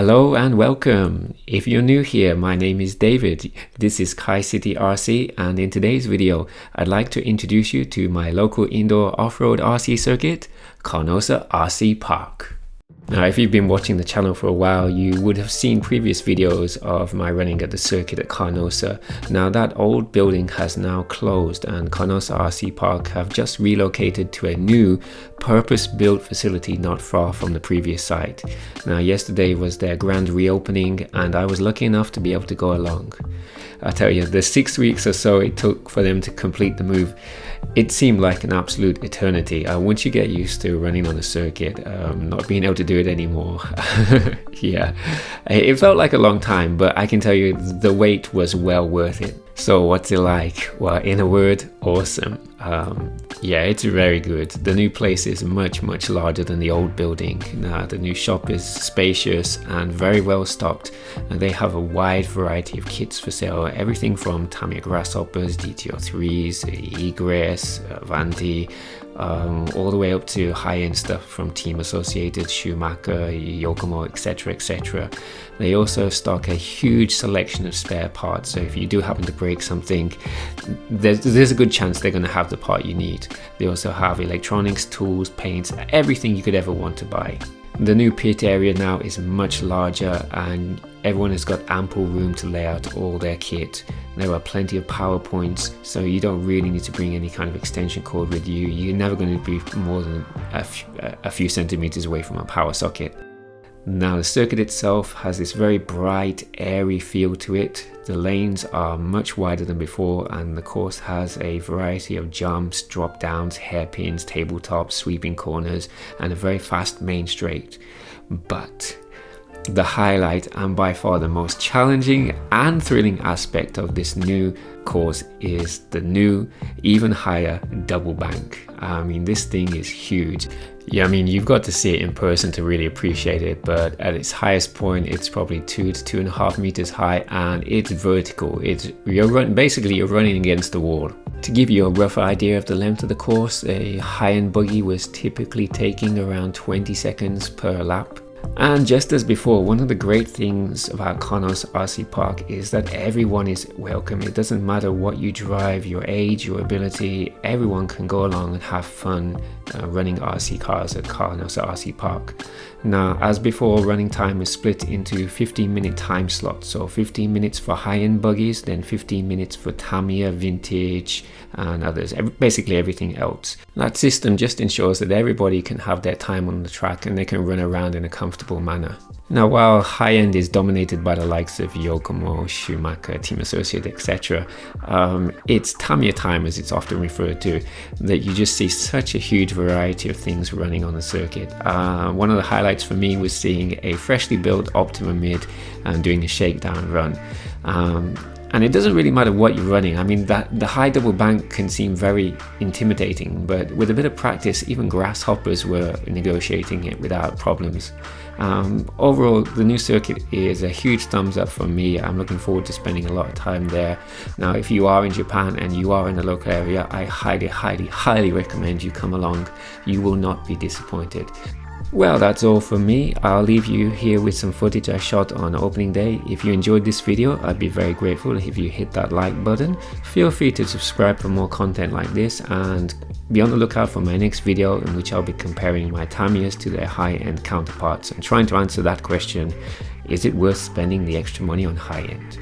Hello and welcome. If you're new here, my name is David. This is Kai City RC, and in today's video, I'd like to introduce you to my local indoor off-road RC circuit, Carnosa Rc Park. Now, if you've been watching the channel for a while, you would have seen previous videos of my running at the circuit at Carnosa. Now, that old building has now closed, and Carnosa RC Park have just relocated to a new purpose-built facility not far from the previous site. Now, yesterday was their grand reopening, and I was lucky enough to be able to go along. I tell you, the 6 weeks or so it took for them to complete the move, it seemed like an absolute eternity. Once you get used to running on the circuit, not being able to do it anymore, yeah, it felt like a long time, but I can tell you the wait was well worth it. So what's it like? Well, in a word, awesome. Yeah, it's very good. The new place is much larger than the old building. Now, the new shop is spacious and very well stocked, and they have a wide variety of kits for sale. Everything from Tamiya grasshoppers, DTO3s, egress, Avanti, all the way up to high-end stuff from Team Associated, Schumacher, Yokomo, etc. They also stock a huge selection of spare parts, so if you do happen to break something, there's a good chance they're going to have the part you need. They also have electronics, tools, paints, everything you could ever want to buy. The new pit area now is much larger, and everyone has got ample room to lay out all their kit. There are plenty of power points, so you don't really need to bring any kind of extension cord with you. You're never going to be more than a few centimeters away from a power socket. Now, the circuit itself has this very bright, airy feel to it. The lanes are much wider than before, and the course has a variety of jumps, drop downs, hairpins, tabletops, sweeping corners, and a very fast main straight. But the highlight, and by far the most challenging and thrilling aspect of this new course, is the new, even higher double bank. I mean, this thing is huge. Yeah, I mean, you've got to see it in person to really appreciate it, but at its highest point, it's probably 2 to 2.5 meters high, and it's vertical. You're running against the wall. To give you a rough idea of the length of the course, a high-end buggy was typically taking around 20 seconds per lap. And just as before, one of the great things about Carnosa RC Park is that everyone is welcome. It doesn't matter what you drive, your age, your ability, everyone can go along and have fun running RC cars at Carnosa RC Park. Now, as before, running time is split into 15-minute time slots. So 15 minutes for high-end buggies, then 15 minutes for Tamiya, vintage, and others, basically everything else. That system just ensures that everybody can have their time on the track and they can run around in a comfortable manner. Now, while high-end is dominated by the likes of Yokomo, Schumacher, Team Associated, etc., it's Tamiya time, as it's often referred to, that you just see such a huge variety of things running on the circuit. One of the highlights for me was seeing a freshly built Optima Mid and doing a shakedown run. And it doesn't really matter what you're running. I mean, the high double bank can seem very intimidating, but with a bit of practice, even grasshoppers were negotiating it without problems. Overall, the new circuit is a huge thumbs up for me. I'm looking forward to spending a lot of time there. Now, if you are in Japan and you are in the local area, I highly recommend you come along. You will not be disappointed. Well, that's all from me. I'll leave you here with some footage I shot on opening day. If you enjoyed this video, I'd be very grateful if you hit that like button. Feel free to subscribe for more content like this, and be on the lookout for my next video, in which I'll be comparing my Tamiyas to their high-end counterparts and trying to answer that question: is it worth spending the extra money on high-end?